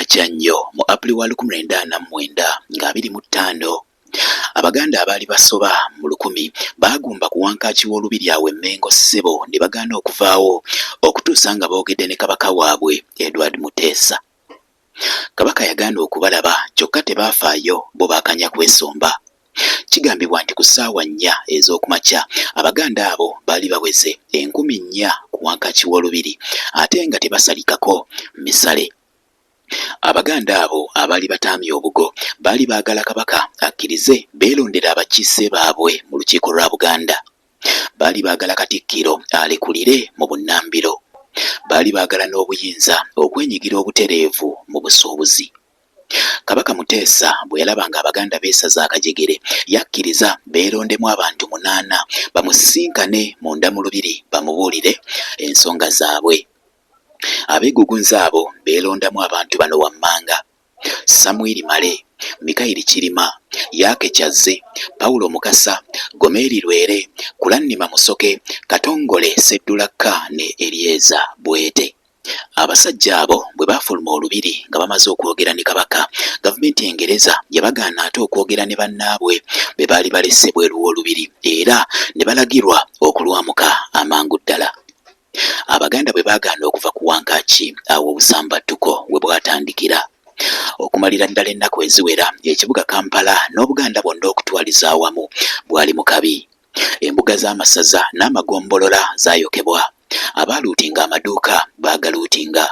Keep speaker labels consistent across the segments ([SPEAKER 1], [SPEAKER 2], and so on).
[SPEAKER 1] kumakya nnyo mu April wa 1949 nga 25 Abaganda abaali basoba mu 1000 baagumba ku wankaaki w'olubiri awo Mengo ssebo ne bagaana okuvaawo okutuusa nga boogedde ne kabaka waabwe Edward Muteesa. Kabaka yagaana okubalaba kyokka tebaafaayo bo baakanya kwesomba. Kigambibwa nti ku ssaawa 4 ez'okumakya Abaganda abo baali baweze 4,000 ku wankaaki w'olubiri ate nga tebasalikako misale. Abaganda abo abaali bataamye obugo baali baagala kabaka akkirize beerondera abakiise baabwe mu lukiiko lwa Buganda. Baali baagala Katikkiro alekulire mu bunnambiro. Baali baagala n'obuyinza okwenyigira obutereevu mu busuubuzi. Kabaka Muteesa bwe yalaba nga Abaganda beesaza akajegere yakkiriza beerondemu abantu 8 bamusisinkane munda mu lubiri bamubuulire ensonga zaabwe. Abeegugunza abo beerondamu abantu bano wammanga: Samwiri Male, Mikairi Kirima, Yaake Kyazze, Paulo Mukasa, Gomeri Lwere, Kulannima Musoke, Katongole Seddulakka ne Elieza Bwete. Abasajja abo bwe baafuluma olubiri nga bamaze okwogera ne kabaka, gavumenti Engereza yabagaana ate okwogera ne bannaabwe be baali balese bweru w'olubiri era ne balagirwa okulwamuka amangu ddala. Abaganda bwe baagaana okuva ku wankaaki awo obusambattuko we bwatandikira. Okumalira ddala ennaku eziwera ekibuga Kampala n'Obuganda bwonna okutwaliza awamu bwali mu kabi. Embuga z'amasaza n'amagombolola zaayokebwa. Abaaluutinga amaduuka baagaluutinga.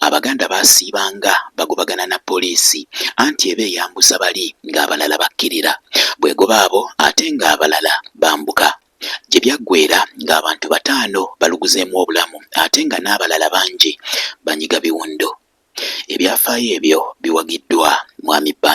[SPEAKER 1] Abaganda baasiibanga bagobagana na poliisi anti eba eyambuza bali ng'abalala bakkirira, bwegoba abo ate ng'abalala bambuka. Gye byaggweera ng'abantu 5 baluguzeemu obulamu ate nga n'abalala bangi banyiga biwundo. Ebyafaayo ebyo biwagiddwa Mwami Ba.